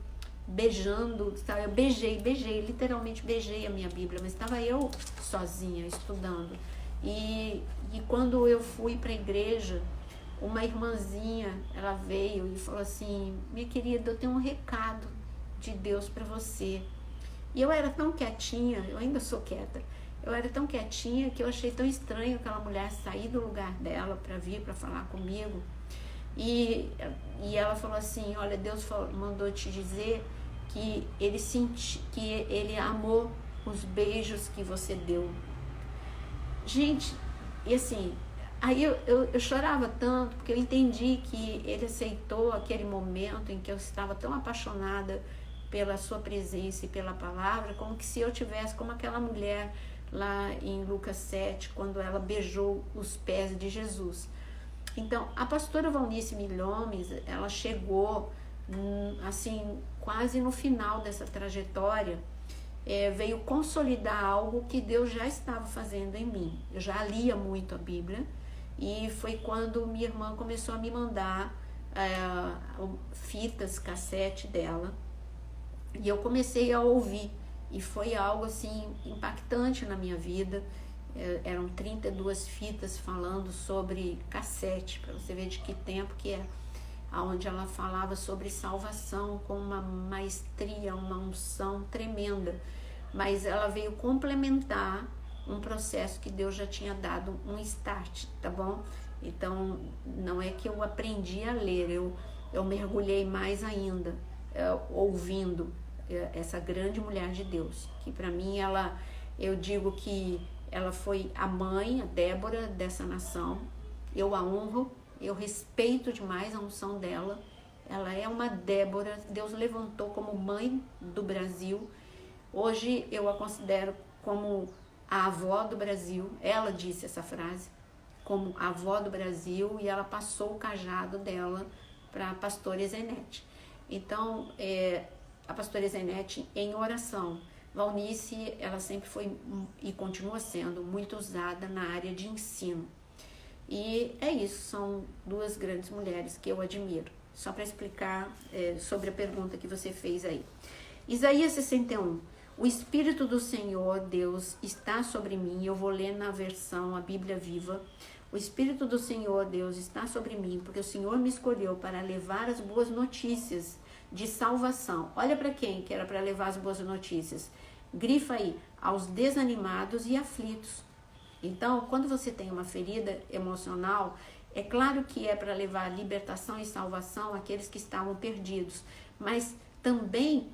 beijando, sabe, eu beijei, literalmente beijei a minha Bíblia, mas estava eu sozinha estudando, e quando eu fui para a igreja, uma irmãzinha, ela veio e falou assim, minha querida, eu tenho um recado de Deus para você. E eu era tão quietinha, eu ainda sou quieta, eu era tão quietinha que eu achei tão estranho aquela mulher sair do lugar dela para vir para falar comigo. E ela falou assim, olha, Deus mandou te dizer que ele amou os beijos que você deu. Gente, e assim, aí eu chorava tanto, porque eu entendi que ele aceitou aquele momento em que eu estava tão apaixonada pela sua presença e pela palavra, como que se eu tivesse como aquela mulher lá em Lucas 7, quando ela beijou os pés de Jesus. Então, a pastora Valnice Milhomens, ela chegou, assim, quase no final dessa trajetória, veio consolidar algo que Deus já estava fazendo em mim. Eu já lia muito a Bíblia, e foi quando minha irmã começou a me mandar fitas, cassete dela, e eu comecei a ouvir, e foi algo assim impactante na minha vida. Eram 32 fitas falando sobre cassete, para você ver de que tempo que é, onde ela falava sobre salvação com uma maestria, uma unção tremenda, mas ela veio complementar um processo que Deus já tinha dado um start, tá bom? Então, não é que eu aprendi a ler, eu mergulhei mais ainda, ouvindo essa grande mulher de Deus, que para mim eu digo que ela foi a mãe, a Débora dessa nação. Eu a honro, eu respeito demais a unção dela. Ela é uma Débora, Deus levantou como mãe do Brasil. Hoje eu a considero como a avó do Brasil. Ela disse essa frase, como a avó do Brasil, e ela passou o cajado dela para a pastora Zenete. Então, a pastora Zenete, em oração, Valnice, ela sempre foi e continua sendo muito usada na área de ensino. E é isso, são duas grandes mulheres que eu admiro. Só para explicar sobre a pergunta que você fez aí. Isaías 61. O Espírito do Senhor, Deus, está sobre mim. Eu vou ler na versão, a Bíblia Viva. O Espírito do Senhor, Deus, está sobre mim, porque o Senhor me escolheu para levar as boas notícias de salvação. Olha para quem que era para levar as boas notícias. Grifa aí, aos desanimados e aflitos. Então, quando você tem uma ferida emocional, é claro que é para levar libertação e salvação àqueles que estavam perdidos, mas também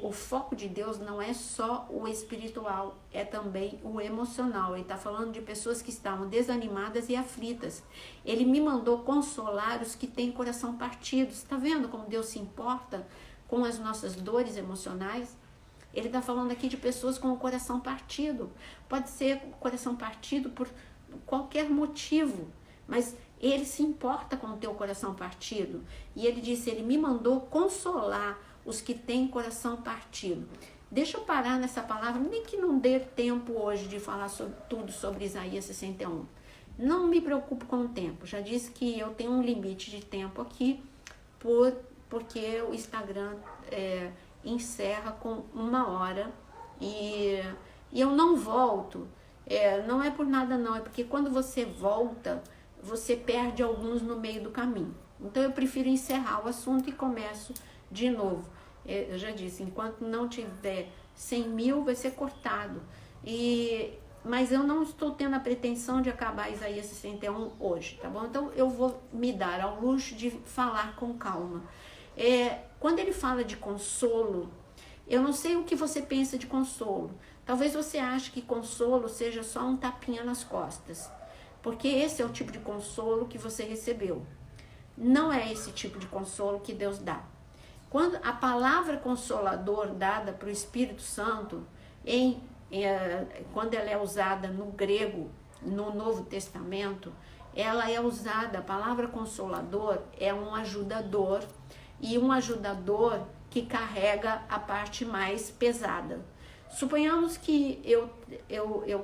o foco de Deus não é só o espiritual, é também o emocional. Ele está falando de pessoas que estavam desanimadas e aflitas. Ele me mandou consolar os que têm coração partido. Está vendo como Deus se importa com as nossas dores emocionais? Ele está falando aqui de pessoas com o coração partido. Pode ser coração partido por qualquer motivo, mas ele se importa com o teu coração partido. E ele disse, ele me mandou consolar os que têm coração partido. Deixa eu parar nessa palavra, nem que não dê tempo hoje de falar tudo sobre Isaías 61. Não me preocupo com o tempo. Já disse que eu tenho um limite de tempo aqui, porque o Instagram encerra com 1 hora e eu não volto. Não é por nada não, é porque quando você volta, você perde alguns no meio do caminho. Então eu prefiro encerrar o assunto e começo de novo. Eu já disse, enquanto não tiver 100 mil, vai ser cortado. Mas eu não estou tendo a pretensão de acabar Isaías 61 hoje, tá bom? Então eu vou me dar ao luxo de falar com calma. Quando ele fala de consolo, eu não sei o que você pensa de consolo. Talvez você ache que consolo seja só um tapinha nas costas, porque esse é o tipo de consolo que você recebeu. Não é esse tipo de consolo que Deus dá. Quando a palavra consolador dada para o Espírito Santo, quando ela é usada no grego, no Novo Testamento, ela é usada, a palavra consolador é um ajudador, e um ajudador que carrega a parte mais pesada. Suponhamos que eu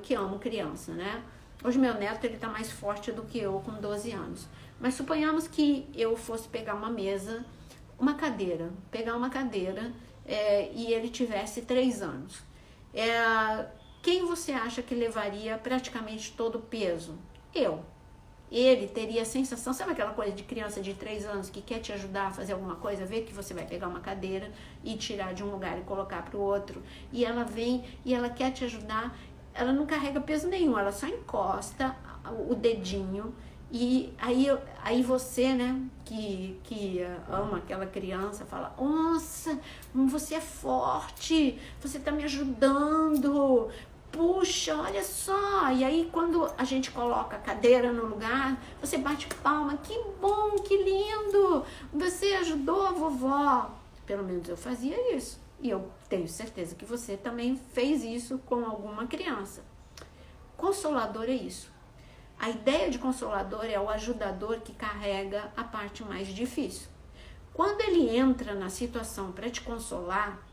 que amo criança, né? Hoje meu neto ele tá mais forte do que eu com 12 anos. Mas suponhamos que eu fosse pegar uma mesa, pegar uma cadeira e ele tivesse 3 anos. Quem você acha que levaria praticamente todo o peso? Eu. Ele teria a sensação, sabe aquela coisa de criança de 3 anos que quer te ajudar a fazer alguma coisa, vê que você vai pegar uma cadeira e tirar de um lugar e colocar para o outro, e ela vem e ela quer te ajudar, ela não carrega peso nenhum, ela só encosta o dedinho, e aí você, né, que ama aquela criança, fala, nossa, você é forte, você tá me ajudando, puxa, olha só. E aí quando a gente coloca a cadeira no lugar, você bate palma, que bom, que lindo, você ajudou a vovó. Pelo menos eu fazia isso, e eu tenho certeza que você também fez isso com alguma criança. Consolador é isso. A ideia de consolador é o ajudador que carrega a parte mais difícil. Quando ele entra na situação para te consolar,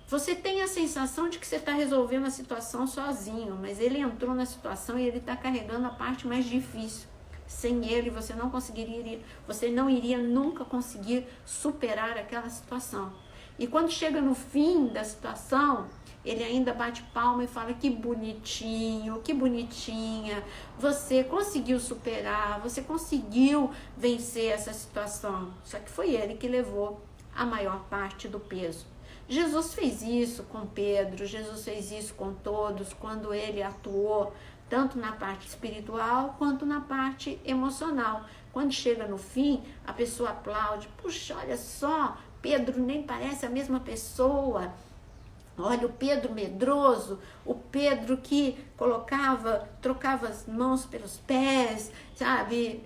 você tem a sensação de que você está resolvendo a situação sozinho, mas ele entrou na situação e ele está carregando a parte mais difícil. Sem ele, você não iria nunca conseguir superar aquela situação. E quando chega no fim da situação, ele ainda bate palma e fala, que bonitinho, que bonitinha, você conseguiu superar, você conseguiu vencer essa situação. Só que foi ele que levou a maior parte do peso. Jesus fez isso com Pedro, Jesus fez isso com todos, quando ele atuou tanto na parte espiritual quanto na parte emocional. Quando chega no fim, a pessoa aplaude. Puxa, olha só, Pedro nem parece a mesma pessoa. Olha o Pedro medroso, o Pedro que trocava as mãos pelos pés, sabe?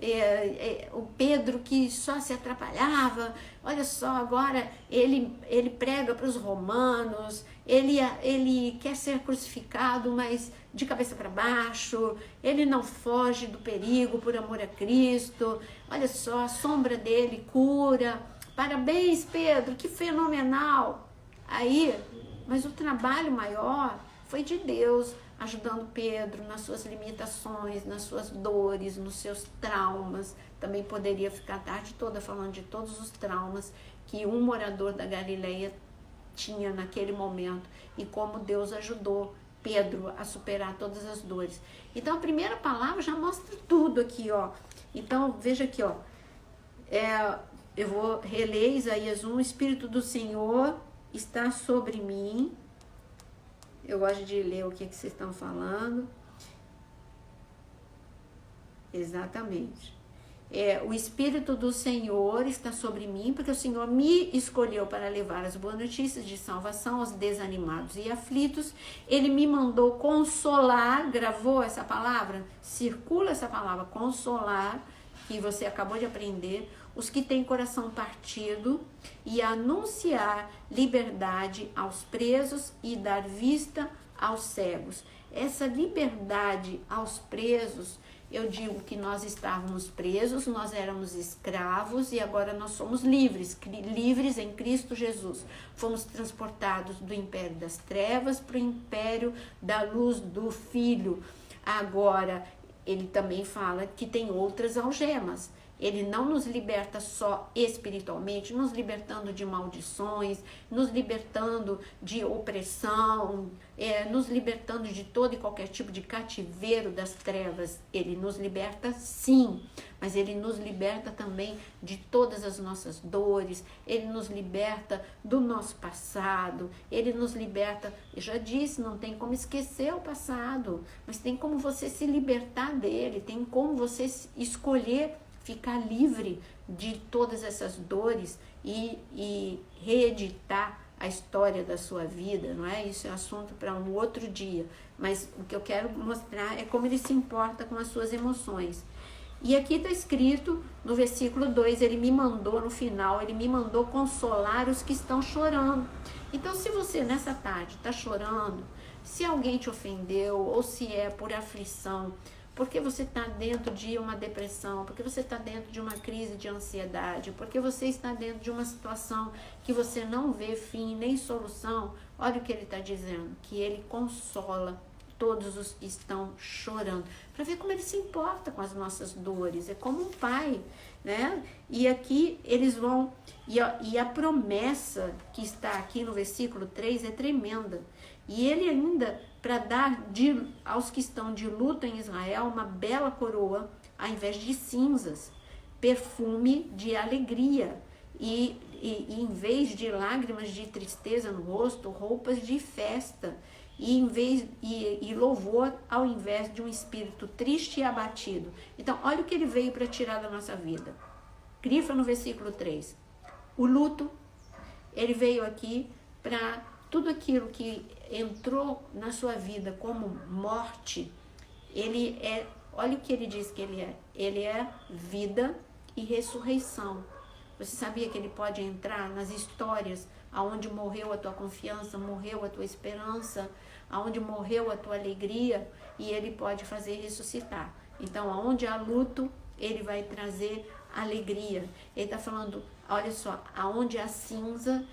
O Pedro que só se atrapalhava. Olha só, agora ele prega para os romanos, ele quer ser crucificado, mas de cabeça para baixo, ele não foge do perigo por amor a Cristo. Olha só, a sombra dele cura. Parabéns, Pedro, que fenomenal! Aí, mas o trabalho maior foi de Deus, ajudando Pedro nas suas limitações, nas suas dores, nos seus traumas. Também poderia ficar a tarde toda falando de todos os traumas que um morador da Galileia tinha naquele momento e como Deus ajudou Pedro a superar todas as dores. Então, a primeira palavra já mostra tudo aqui, ó. Então, veja aqui, ó. Eu vou reler Isaías 1, o Espírito do Senhor está sobre mim. Eu gosto de ler o que vocês estão falando. Exatamente. O Espírito do Senhor está sobre mim, porque o Senhor me escolheu para levar as boas notícias de salvação aos desanimados e aflitos. Ele me mandou consolar, gravou essa palavra? Circula essa palavra, consolar, que você acabou de aprender, os que têm coração partido, e anunciar liberdade aos presos e dar vista aos cegos. Essa liberdade aos presos, eu digo que nós estávamos presos, nós éramos escravos e agora nós somos livres em Cristo Jesus. Fomos transportados do império das trevas para o império da luz do Filho. Agora, ele também fala que tem outras algemas. Ele não nos liberta só espiritualmente, nos libertando de maldições, nos libertando de opressão, nos libertando de todo e qualquer tipo de cativeiro das trevas. Ele nos liberta sim, mas ele nos liberta também de todas as nossas dores, ele nos liberta do nosso passado, ele nos liberta, eu já disse, não tem como esquecer o passado, mas tem como você se libertar dele, tem como você escolher ficar livre de todas essas dores e reeditar a história da sua vida, não é? Isso é assunto para um outro dia, mas o que eu quero mostrar é como ele se importa com as suas emoções. E aqui está escrito no versículo 2, ele me mandou no final, ele me mandou consolar os que estão chorando. Então, se você nessa tarde está chorando, se alguém te ofendeu ou se é por aflição, porque você está dentro de uma depressão, porque você está dentro de uma crise de ansiedade, porque você está dentro de uma situação que você não vê fim nem solução, olha o que ele está dizendo, que ele consola todos os que estão chorando, para ver como ele se importa com as nossas dores, é como um pai, né? E aqui eles vão, e a promessa que está aqui no versículo 3 é tremenda, e ele ainda, para dar aos que estão de luto em Israel uma bela coroa, ao invés de cinzas, perfume de alegria, e em vez de lágrimas de tristeza no rosto, roupas de festa, e louvor ao invés de um espírito triste e abatido. Então, olha o que ele veio para tirar da nossa vida. Grifa no versículo 3. O luto, ele veio aqui para tudo aquilo que entrou na sua vida como morte, olha o que ele diz que ele é vida e ressurreição. Você sabia que ele pode entrar nas histórias aonde morreu a tua confiança, morreu a tua esperança, aonde morreu a tua alegria, e ele pode fazer ressuscitar. Então, aonde há luto, ele vai trazer alegria. Ele está falando, olha só, aonde há cinza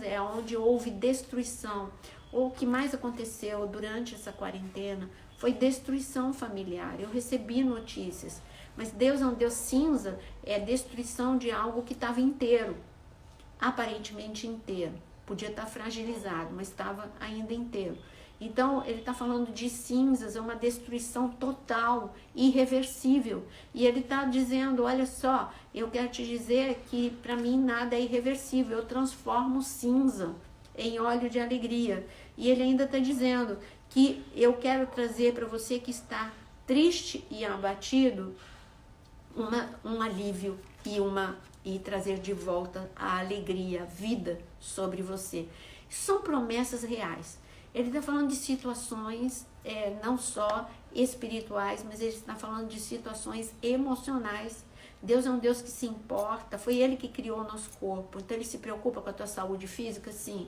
é onde houve destruição. O que mais aconteceu durante essa quarentena foi destruição familiar. Eu recebi notícias, mas Deus é um Deus cinza, é destruição de algo que estava inteiro, aparentemente inteiro. Podia estar fragilizado, mas estava ainda inteiro. Então, ele está falando de cinzas, é uma destruição total, irreversível. E ele está dizendo, olha só, eu quero te dizer que para mim nada é irreversível, eu transformo cinza em óleo de alegria. E ele ainda está dizendo que eu quero trazer para você que está triste e abatido, um alívio e trazer de volta a alegria, a vida sobre você. São promessas reais. Ele está falando de situações não só espirituais, mas ele está falando de situações emocionais. Deus é um Deus que se importa, foi Ele que criou o nosso corpo, então Ele se preocupa com a tua saúde física, sim.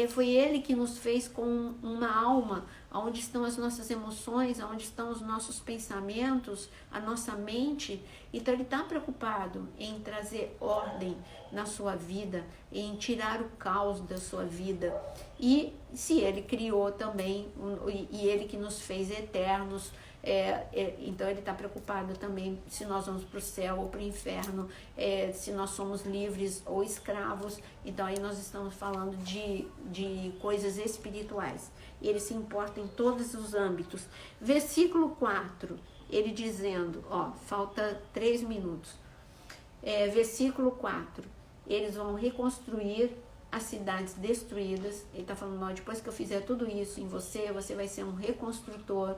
Foi Ele que nos fez com uma alma, onde estão as nossas emoções, onde estão os nossos pensamentos, a nossa mente. Então Ele está preocupado em trazer ordem na sua vida, em tirar o caos da sua vida. E se Ele criou também, e Ele que nos fez eternos, então Ele está preocupado também se nós vamos para o céu ou para o inferno, se nós somos livres ou escravos. Então aí nós estamos falando de coisas espirituais. E Ele se importa em todos os âmbitos. Versículo 4, ele dizendo, falta 3 minutos. Versículo 4, eles vão reconstruir as cidades destruídas. Ele está falando, depois que eu fizer tudo isso em você, você vai ser um reconstrutor.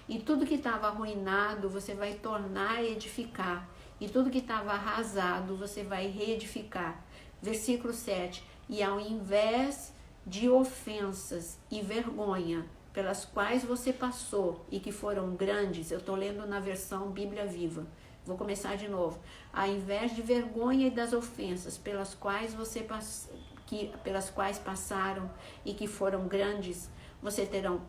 E tudo que estava arruinado, você vai tornar a edificar. E tudo que estava arrasado, você vai reedificar. Versículo 7. E ao invés de ofensas e vergonha pelas quais você passou e que foram grandes, eu estou lendo na versão Bíblia Viva. Vou começar de novo. Ao invés de vergonha e das ofensas pelas quais pelas quais passaram e que foram grandes, você terão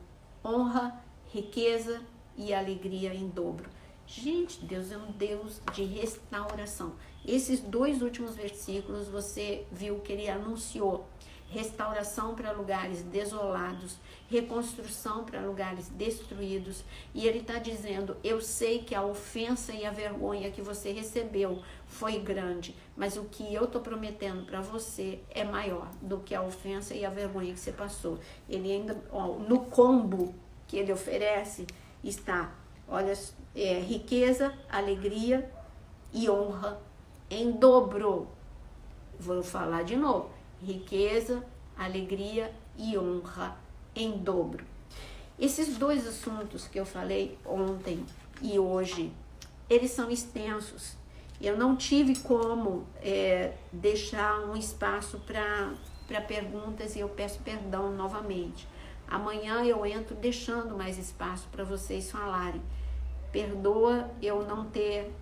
honra, riqueza e alegria em dobro. Gente, Deus é um Deus de restauração. Esses 2 últimos versículos, você viu que ele anunciou restauração para lugares desolados, reconstrução para lugares destruídos. E ele está dizendo, eu sei que a ofensa e a vergonha que você recebeu foi grande, mas o que eu estou prometendo para você é maior do que a ofensa e a vergonha que você passou. Ele ainda, no combo que ele oferece, está, riqueza, alegria e honra em dobro. Vou falar de novo, riqueza, alegria e honra em dobro. Esses 2 assuntos que eu falei ontem e hoje, eles são extensos. Eu não tive como deixar um espaço para perguntas e eu peço perdão novamente. Amanhã eu entro deixando mais espaço para vocês falarem. Perdoa eu não ter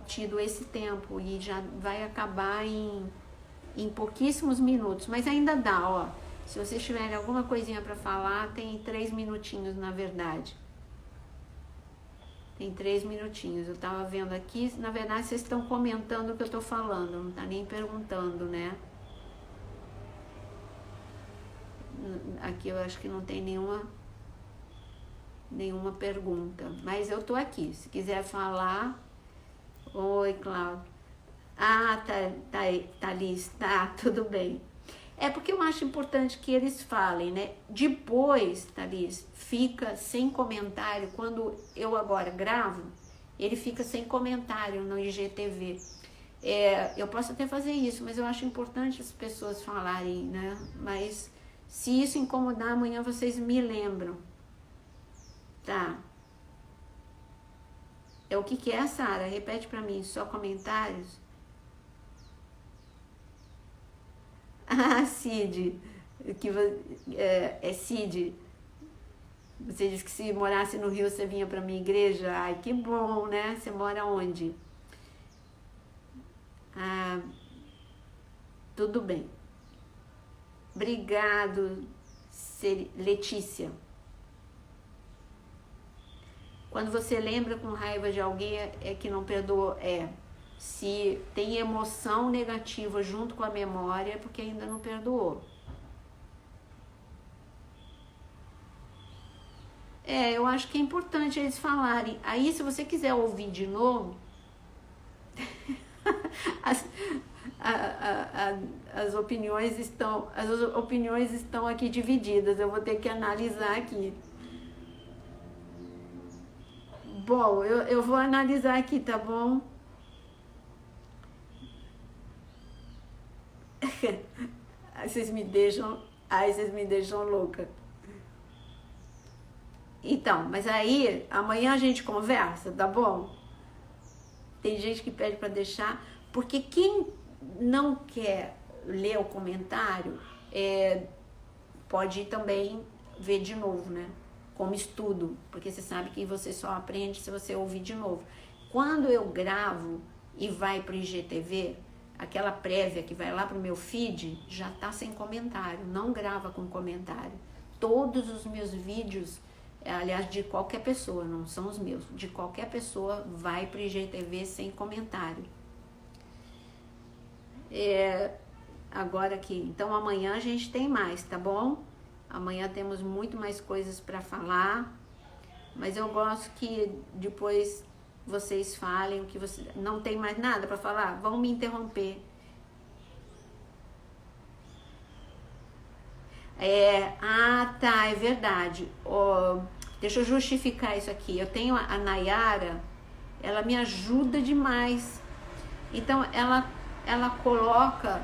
tido esse tempo e já vai acabar em pouquíssimos minutos, mas ainda dá, se vocês tiverem alguma coisinha para falar, tem 3 minutinhos na verdade. Tem 3 minutinhos, eu tava vendo aqui, na verdade vocês estão comentando o que eu tô falando, não tá nem perguntando, né? Aqui eu acho que não tem nenhuma pergunta, mas eu tô aqui, se quiser falar. Oi, Cláudia. Thalys, tá, tudo bem. É porque eu acho importante que eles falem, né? Depois, Thalys, fica sem comentário, quando eu agora gravo, ele fica sem comentário no IGTV. Eu posso até fazer isso, mas eu acho importante as pessoas falarem, né? Mas se isso incomodar, amanhã vocês me lembram. Tá. O que é, Sara? Repete pra mim, só comentários? Cid, Cid, você disse que se morasse no Rio você vinha pra minha igreja. Ai, que bom, né? Você mora onde? Tudo bem. Obrigado, Letícia. Quando você lembra com raiva de alguém, é que não perdoou. Se tem emoção negativa junto com a memória, é porque ainda não perdoou. Eu acho que é importante eles falarem. Aí, se você quiser ouvir de novo, as opiniões estão aqui divididas. Eu vou ter que analisar aqui. Bom, eu vou analisar aqui, tá bom? Vocês me deixam Aí vocês me deixam louca. Então, mas aí amanhã a gente conversa, tá bom? Tem gente que pede para deixar, porque quem não quer ler o comentário pode também ver de novo, né? Como estudo, porque você sabe que você só aprende se você ouvir de novo. Quando eu gravo e vai para o IGTV, aquela prévia que vai lá para o meu feed já tá sem comentário, não grava com comentário. Todos os meus vídeos, aliás, de qualquer pessoa, não são os meus, de qualquer pessoa vai para o IGTV sem comentário. Agora aqui, então amanhã a gente tem mais, tá bom? Amanhã temos muito mais coisas para falar, mas eu gosto que depois vocês falem o que você não tem mais nada para falar, vão me interromper. Tá, é verdade. Deixa eu justificar isso aqui. Eu tenho a Nayara, ela me ajuda demais. Então ela coloca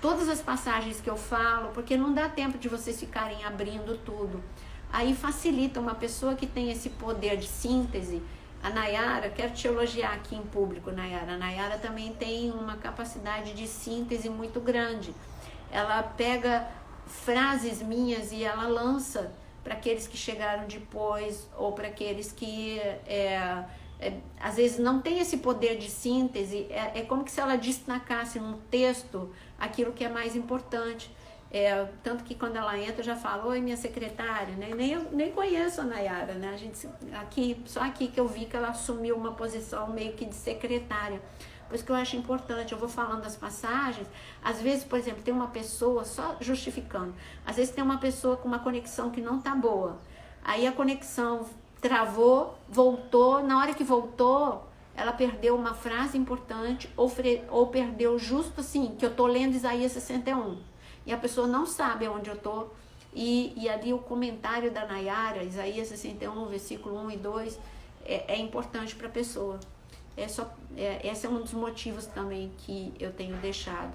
todas as passagens que eu falo, porque não dá tempo de vocês ficarem abrindo tudo. Aí facilita uma pessoa que tem esse poder de síntese. A Nayara, quero te elogiar aqui em público, Nayara. A Nayara também tem uma capacidade de síntese muito grande. Ela pega frases minhas e ela lança para aqueles que chegaram depois ou para aqueles que às vezes não tem esse poder de síntese. É como se ela destacasse num texto aquilo que é mais importante. Tanto que quando ela entra eu já falo, oi minha secretária, né? Nem conheço a Nayara, né? A gente, só aqui que eu vi que ela assumiu uma posição meio que de secretária. Por isso que eu acho importante, eu vou falando as passagens. Às vezes, por exemplo, tem uma pessoa, só justificando, às vezes tem uma pessoa com uma conexão que não tá boa. Aí a conexão travou, voltou, na hora que voltou, ela perdeu uma frase importante ou perdeu justo assim, que eu tô lendo Isaías 61. E a pessoa não sabe onde eu tô. E ali o comentário da Nayara, Isaías 61, versículo 1 e 2, é importante para a pessoa. Esse é um dos motivos também que eu tenho deixado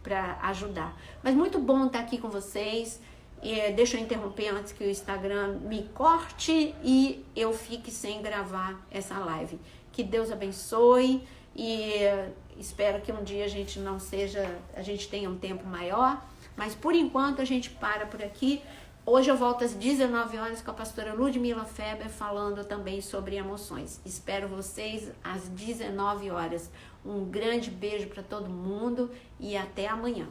para ajudar. Mas muito bom estar aqui com vocês. Deixa eu interromper antes que o Instagram me corte e eu fique sem gravar essa live. Que Deus abençoe e espero que um dia a gente tenha um tempo maior, mas por enquanto a gente para por aqui. Hoje eu volto às 19 horas com a pastora Ludmila Feber falando também sobre emoções. Espero vocês às 19 horas. Um grande beijo para todo mundo e até amanhã.